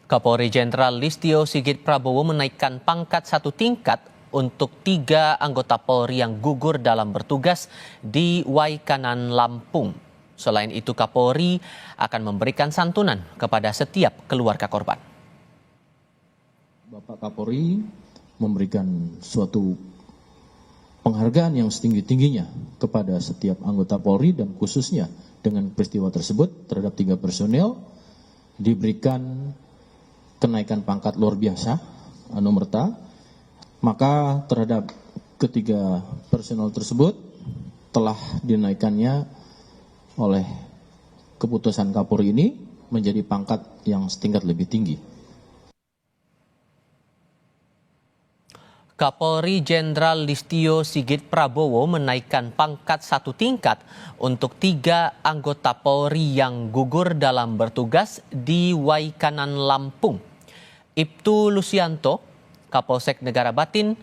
Kapolri Jenderal Listio Sigit Prabowo menaikkan pangkat 1 tingkat untuk 3 anggota Polri yang gugur dalam bertugas di Waikanan, Lampung. Selain itu, Kapolri akan memberikan santunan kepada setiap keluarga korban. Bapak Kapolri memberikan suatu penghargaan yang setinggi-tingginya kepada setiap anggota Polri dan khususnya dengan peristiwa tersebut terhadap 3 personel diberikan kenaikan pangkat luar biasa anumerta, maka terhadap ketiga personel tersebut telah dinaikannya oleh keputusan Kapolri ini menjadi pangkat yang setingkat lebih tinggi. Kapolri Jenderal Listio Sigit Prabowo menaikkan pangkat 1 tingkat untuk 3 anggota Polri yang gugur dalam bertugas di Waikanan, Lampung. Ibtu Lusianto, Kapolsek Negara Batin,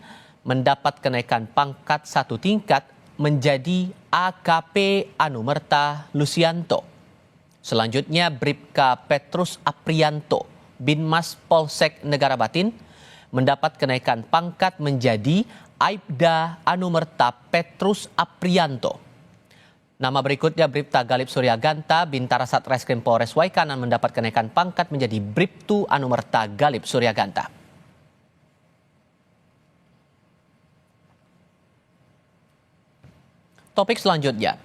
mendapat kenaikan pangkat 1 tingkat menjadi AKP Anumerta Lusianto. Selanjutnya Bribka Petrus Aprianto, Binmas Polsek Negara Batin, mendapat kenaikan pangkat menjadi Aibda Anumerta Petrus Aprianto. Nama berikutnya Bribta Galip Suryaganta, Bintara Satreskrim Polres Waikanan, mendapat kenaikan pangkat menjadi Bribtu Anumerta Galip Suryaganta. Topik selanjutnya,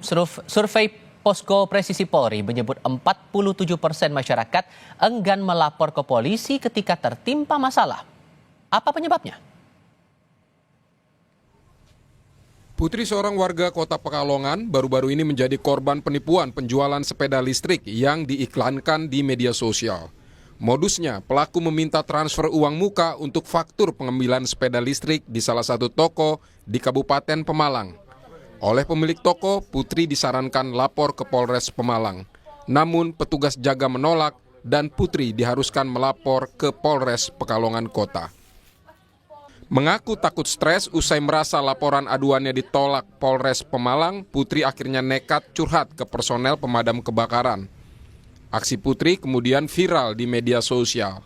survei Posko Presisi Polri menyebut 47% masyarakat enggan melapor ke polisi ketika tertimpa masalah. Apa penyebabnya? Putri seorang warga Kota Pekalongan baru-baru ini menjadi korban penipuan penjualan sepeda listrik yang diiklankan di media sosial. Modusnya, pelaku meminta transfer uang muka untuk faktur pengambilan sepeda listrik di salah satu toko di Kabupaten Pemalang. Oleh pemilik toko, Putri disarankan lapor ke Polres Pemalang. Namun petugas jaga menolak dan Putri diharuskan melapor ke Polres Pekalongan Kota. Mengaku takut stres usai merasa laporan aduannya ditolak Polres Pemalang, Putri akhirnya nekat curhat ke personel pemadam kebakaran. Aksi Putri kemudian viral di media sosial.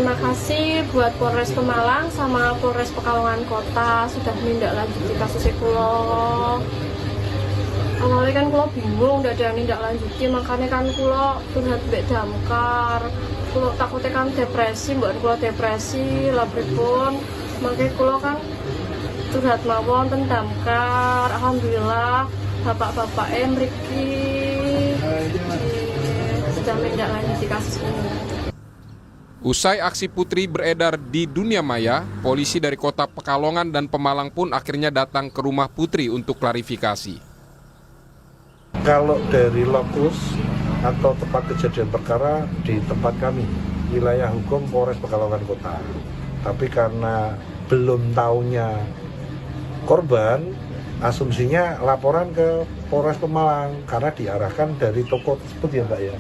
Terima kasih buat Polres Pemalang sama Polres Pekalongan Kota sudah menindaklanjuti kasus kulo. Awalnya kan kulo bingung, udah ada yang nindaklanjuti, makanya kan kulo curhat mbek damkar. Kulo takutnya kan depresi, bukan kulo depresi, labripun. Makanya kulo kan curhat mawon tentang damkar. Alhamdulillah bapak-bapak mriki sudah menindaklanjuti kasus ini. Usai aksi Putri beredar di dunia maya, polisi dari Kota Pekalongan dan Pemalang pun akhirnya datang ke rumah Putri untuk klarifikasi. Kalau dari lokus atau tempat kejadian perkara di tempat kami, wilayah hukum Polres Pekalongan Kota. Tapi karena belum tahunya korban, asumsinya laporan ke Polres Pemalang karena diarahkan dari toko tersebut ya Mbak ya,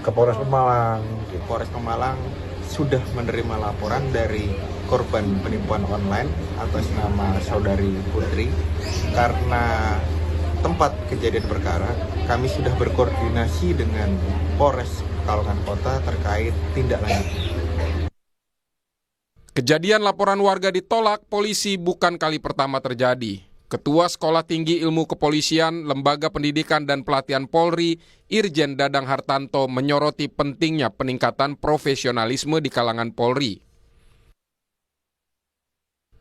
ke Polres Pemalang. Polres Pemalang sudah menerima laporan dari korban penipuan online atas nama saudari Putri. Karena tempat kejadian perkara, kami sudah berkoordinasi dengan Polres Pekalongan Kota terkait tindak lanjut. Kejadian laporan warga ditolak polisi bukan kali pertama terjadi. Ketua Sekolah Tinggi Ilmu Kepolisian, Lembaga Pendidikan dan Pelatihan Polri, Irjen Dadang Hartanto menyoroti pentingnya peningkatan profesionalisme di kalangan Polri.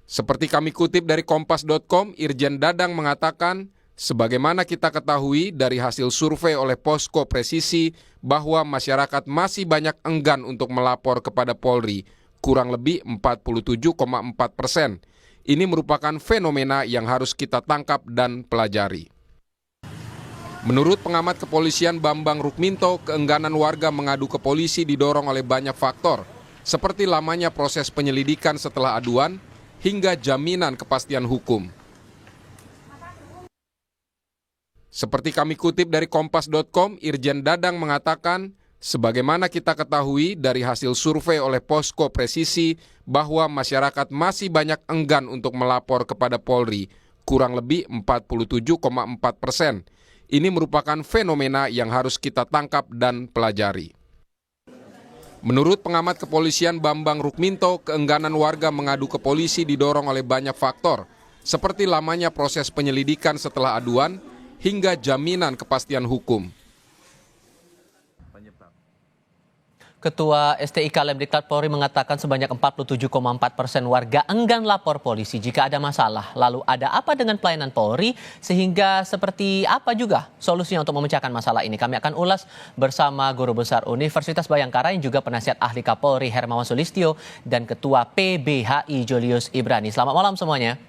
Seperti kami kutip dari Kompas.com, Irjen Dadang mengatakan, sebagaimana kita ketahui dari hasil survei oleh Posko Presisi bahwa masyarakat masih banyak enggan untuk melapor kepada Polri, kurang lebih 47,4%. Ini merupakan fenomena yang harus kita tangkap dan pelajari. Menurut pengamat kepolisian Bambang Rukminto, keengganan warga mengadu ke polisi didorong oleh banyak faktor, seperti lamanya proses penyelidikan setelah aduan, hingga jaminan kepastian hukum. Seperti kami kutip dari Kompas.com, Irjen Dadang mengatakan, sebagaimana kita ketahui dari hasil survei oleh Posko Presisi bahwa masyarakat masih banyak enggan untuk melapor kepada Polri, kurang lebih 47,4%. Ini merupakan fenomena yang harus kita tangkap dan pelajari. Menurut pengamat kepolisian Bambang Rukminto, keengganan warga mengadu ke polisi didorong oleh banyak faktor, seperti lamanya proses penyelidikan setelah aduan hingga jaminan kepastian hukum. Ketua STIK Lemdiklat Polri mengatakan sebanyak 47,4% warga enggan lapor polisi jika ada masalah. Lalu ada apa dengan pelayanan Polri sehingga seperti apa juga solusinya untuk memecahkan masalah ini? Kami akan ulas bersama Guru Besar Universitas Bayangkara yang juga penasihat ahli Kapolri Hermawan Sulistyo dan Ketua PBHI Julius Ibrani. Selamat malam semuanya.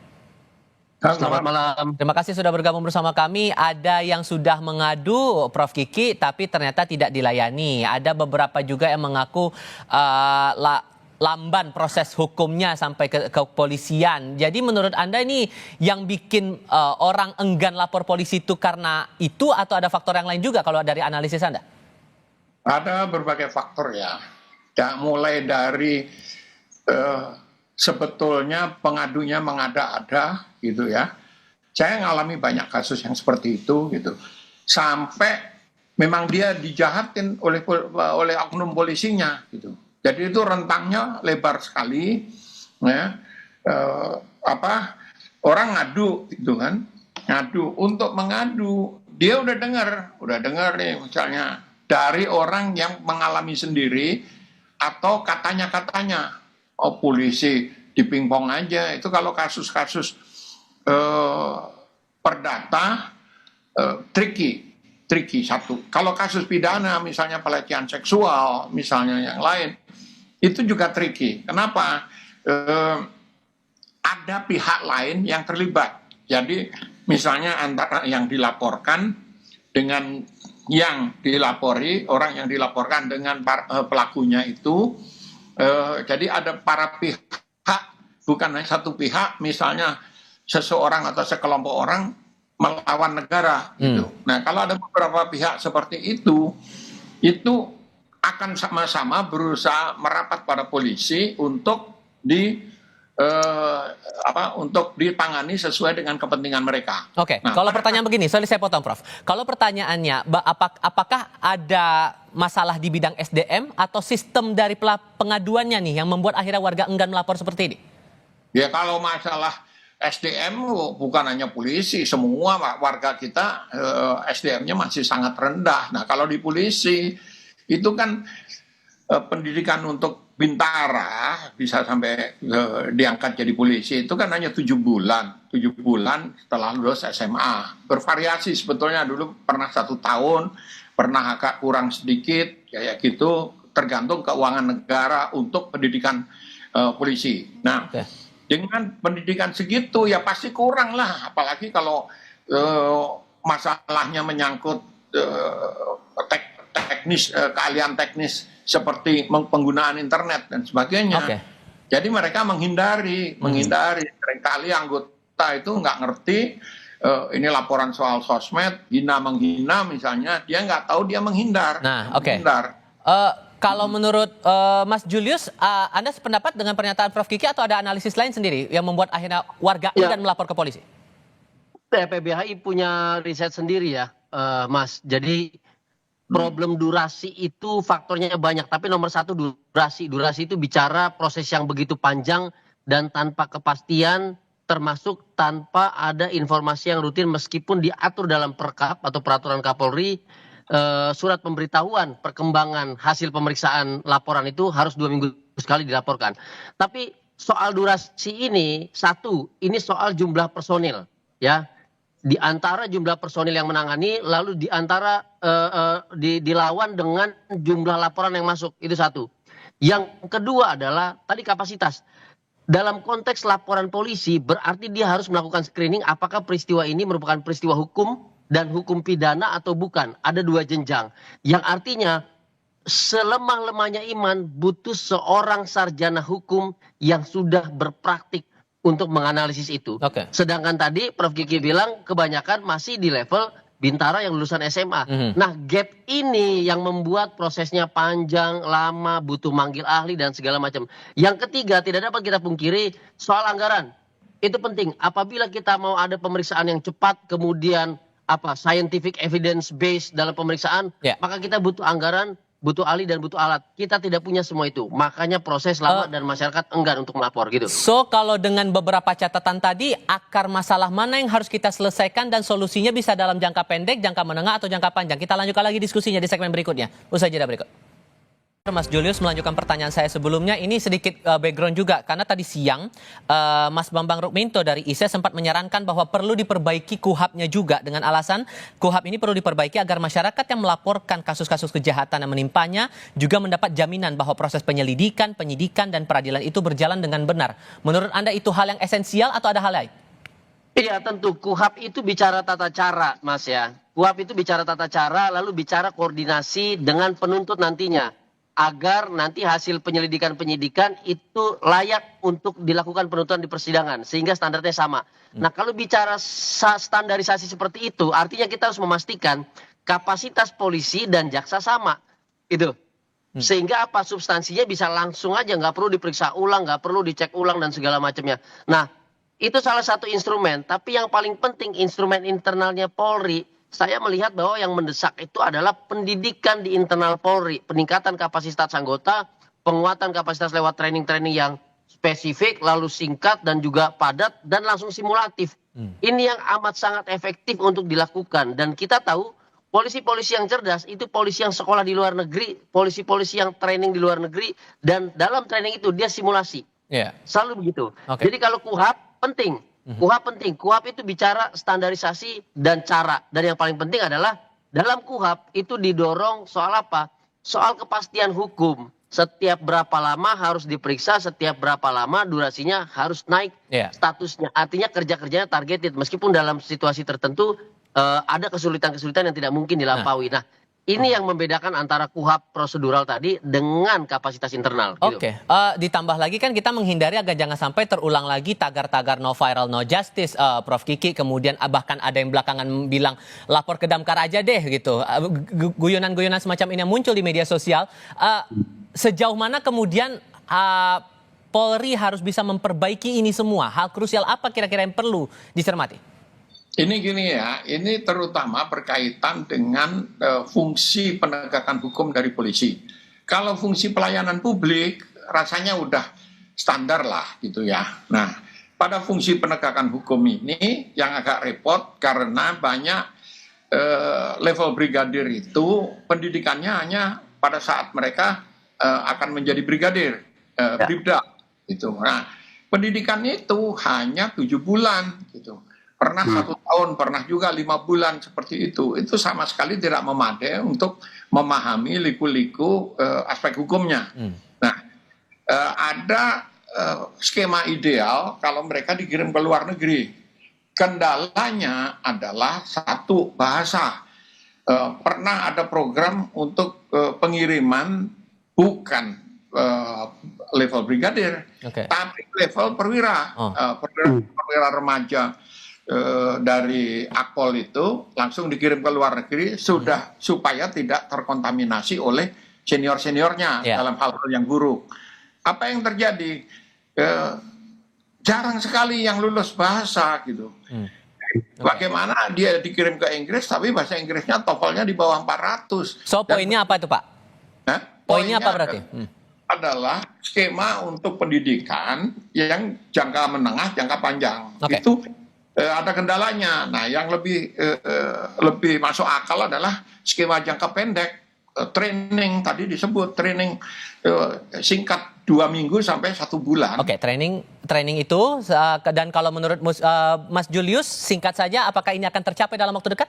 Selamat malam. Terima kasih sudah bergabung bersama kami. Ada yang sudah mengadu, Prof. Kiki, tapi ternyata tidak dilayani. Ada beberapa juga yang mengaku lamban proses hukumnya sampai ke kepolisian. Jadi menurut Anda ini yang bikin orang enggan lapor polisi itu karena itu atau ada faktor yang lain juga kalau dari analisis Anda? Ada berbagai faktor ya. Mulai dari sebetulnya pengadunya mengada-ada gitu ya. Saya ngalami banyak kasus yang seperti itu gitu. Sampai memang dia dijahatin oleh oknum polisinya gitu. Jadi itu rentangnya lebar sekali ya. Orang ngadu gitu kan. Ngadu, untuk mengadu dia udah dengar nih misalnya dari orang yang mengalami sendiri atau katanya polisi dipingpong aja. Itu kalau kasus-kasus perdata tricky satu. Kalau kasus pidana misalnya pelecehan seksual misalnya yang lain itu juga tricky. Kenapa? Ada pihak lain yang terlibat. Jadi misalnya antara yang dilaporkan dengan yang dilapori, orang yang dilaporkan dengan pelakunya itu, jadi ada para pihak, bukan hanya satu pihak, misalnya seseorang atau sekelompok orang melawan negara gitu. Nah, kalau ada beberapa pihak seperti itu akan sama-sama berusaha merapat pada polisi untuk untuk ditangani sesuai dengan kepentingan mereka. Oke, nah, kalau pertanyaan begini, sorry saya potong Prof. Kalau pertanyaannya, apakah ada masalah di bidang SDM atau sistem dari pengaduannya nih yang membuat akhirnya warga enggan melapor seperti ini? Ya kalau masalah SDM bukan hanya polisi, semua warga kita SDM-nya masih sangat rendah. Nah kalau di polisi itu kan pendidikan untuk bintara bisa sampai diangkat jadi polisi itu kan hanya 7 bulan. 7 bulan setelah lulus SMA. Bervariasi sebetulnya, dulu pernah 1 tahun, pernah agak kurang sedikit kayak gitu, tergantung keuangan negara untuk pendidikan polisi. Nah, dengan pendidikan segitu ya pasti kurang lah, apalagi kalau masalahnya menyangkut keahlian teknis seperti penggunaan internet dan sebagainya. Jadi mereka menghindari. Seringkali anggota itu nggak ngerti ini laporan soal sosmed, hina-menghina misalnya, dia nggak tahu, dia menghindar. Nah, kalau menurut Mas Julius, Anda sependapat dengan pernyataan Prof. Kiki atau ada analisis lain sendiri yang membuat akhirnya warga enggan melapor ke polisi? PBHI punya riset sendiri ya, Mas. Jadi problem durasi itu faktornya banyak, tapi nomor satu durasi. Durasi itu bicara proses yang begitu panjang dan tanpa kepastian, termasuk tanpa ada informasi yang rutin meskipun diatur dalam Perkap atau Peraturan Kapolri. Surat pemberitahuan perkembangan hasil pemeriksaan laporan itu harus 2 minggu sekali dilaporkan. Tapi soal durasi ini, ini soal jumlah personil ya. Di antara jumlah personil yang menangani, lalu di antara dilawan dengan jumlah laporan yang masuk, itu satu. Yang kedua adalah tadi kapasitas. Dalam konteks laporan polisi berarti dia harus melakukan screening apakah peristiwa ini merupakan peristiwa hukum dan hukum pidana atau bukan. Ada 2 jenjang. Yang artinya selemah-lemahnya iman butuh seorang sarjana hukum yang sudah berpraktik untuk menganalisis itu. Sedangkan tadi Prof. Kiki bilang kebanyakan masih di level bintara yang lulusan SMA. Nah gap ini yang membuat prosesnya panjang, lama, butuh manggil ahli dan segala macam. Yang ketiga, tidak dapat kita pungkiri soal anggaran. Itu penting. Apabila kita mau ada pemeriksaan yang cepat, kemudian scientific evidence based dalam pemeriksaan, maka kita butuh anggaran butuh ahli dan butuh alat. Kita tidak punya semua itu. Makanya proses lama dan masyarakat enggan untuk melapor gitu. So kalau dengan beberapa catatan tadi, akar masalah mana yang harus kita selesaikan dan solusinya bisa dalam jangka pendek, jangka menengah atau jangka panjang? Kita lanjutkan lagi diskusinya di segmen berikutnya. Usai jeda berikut. Mas Julius melanjutkan pertanyaan saya sebelumnya, ini sedikit background juga karena tadi siang Mas Bambang Rukminto dari ISE sempat menyarankan bahwa perlu diperbaiki KUHAP-nya juga dengan alasan KUHAP ini perlu diperbaiki agar masyarakat yang melaporkan kasus-kasus kejahatan yang menimpanya juga mendapat jaminan bahwa proses penyelidikan, penyidikan dan peradilan itu berjalan dengan benar. Menurut Anda itu hal yang esensial atau ada hal lain? Iya tentu, KUHAP itu bicara tata cara Mas ya. KUHAP itu bicara tata cara lalu bicara koordinasi dengan penuntut nantinya. Agar nanti hasil penyelidikan-penyidikan itu layak untuk dilakukan penuntutan di persidangan. Sehingga standarnya sama. Nah kalau bicara standarisasi seperti itu, artinya kita harus memastikan kapasitas polisi dan jaksa sama. Itu. Sehingga apa substansinya bisa langsung aja, nggak perlu diperiksa ulang, nggak perlu dicek ulang dan segala macamnya. Nah itu salah satu instrumen. Tapi yang paling penting instrumen internalnya Polri, saya melihat bahwa yang mendesak itu adalah pendidikan di internal Polri, peningkatan kapasitas anggota, penguatan kapasitas lewat training-training yang spesifik, lalu singkat dan juga padat dan langsung simulatif. Ini yang amat sangat efektif untuk dilakukan dan kita tahu polisi-polisi yang cerdas itu polisi yang sekolah di luar negeri, polisi-polisi yang training di luar negeri dan dalam training itu dia simulasi. Selalu begitu. Jadi kalau KUHAP penting. KUHAP penting. KUHAP itu bicara standarisasi dan cara. Dan yang paling penting adalah dalam KUHAP itu didorong soal apa? Soal kepastian hukum. Setiap berapa lama harus diperiksa, setiap berapa lama durasinya harus naik statusnya. Artinya kerja-kerjanya targeted. Meskipun dalam situasi tertentu ada kesulitan-kesulitan yang tidak mungkin dilampaui. Nah, ini yang membedakan antara KUHAP prosedural tadi dengan kapasitas internal. Oke, ditambah lagi kan kita menghindari agar jangan sampai terulang lagi tagar-tagar no viral no justice, Prof Kiki. Kemudian bahkan ada yang belakangan bilang lapor ke Damkar aja deh gitu. Guyonan-guyonan semacam ini yang muncul di media sosial. Sejauh mana kemudian Polri harus bisa memperbaiki ini semua? Hal krusial apa kira-kira yang perlu dicermati? Ini gini ya, ini terutama berkaitan dengan fungsi penegakan hukum dari polisi. Kalau fungsi pelayanan publik rasanya udah standar lah gitu ya. Nah, pada fungsi penegakan hukum ini yang agak repot karena banyak level brigadir itu pendidikannya hanya pada saat mereka akan menjadi brigadir, bribda gitu. Nah, pendidikannya itu hanya 7 bulan gitu. Pernah 1 tahun, pernah juga 5 bulan seperti itu. Itu sama sekali tidak memadai untuk memahami liku-liku aspek hukumnya. Nah, ada skema ideal kalau mereka dikirim ke luar negeri. Kendalanya adalah satu, bahasa. Pernah ada program untuk pengiriman bukan level brigadir, tapi level perwira, perwira remaja. Dari Akpol itu langsung dikirim ke luar negeri supaya tidak terkontaminasi oleh senior-seniornya dalam hal-hal yang buruk. Apa yang terjadi? Jarang sekali yang lulus bahasa gitu. Bagaimana dia dikirim ke Inggris tapi bahasa Inggrisnya TOEFL-nya di bawah 400. So poinnya apa itu Pak? Poinnya apa berarti? Adalah skema untuk pendidikan yang jangka menengah, jangka panjang. Itu ada kendalanya. Nah, yang lebih masuk akal adalah skema jangka pendek, training tadi disebut training singkat 2 minggu sampai 1 bulan. Oke, training itu dan kalau menurut Mas Julius singkat saja, apakah ini akan tercapai dalam waktu dekat?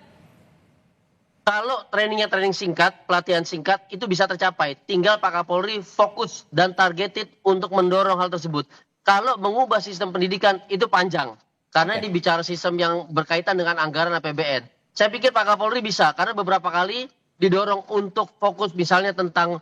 Kalau trainingnya training singkat, pelatihan singkat itu bisa tercapai. Tinggal Pak Kapolri fokus dan targeted untuk mendorong hal tersebut. Kalau mengubah sistem pendidikan itu panjang. Karena ini bicara sistem yang berkaitan dengan anggaran APBN. Saya pikir Pak Kapolri bisa, karena beberapa kali didorong untuk fokus misalnya tentang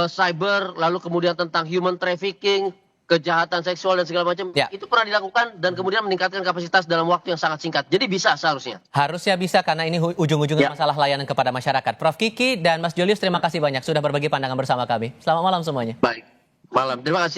cyber, lalu kemudian tentang human trafficking, kejahatan seksual dan segala macam. Itu pernah dilakukan dan kemudian meningkatkan kapasitas dalam waktu yang sangat singkat. Jadi bisa seharusnya. Harusnya bisa karena ini ujung-ujungnya masalah layanan kepada masyarakat. Prof Kiki dan Mas Julius terima kasih banyak sudah berbagi pandangan bersama kami. Selamat malam semuanya. Baik, malam. Terima kasih.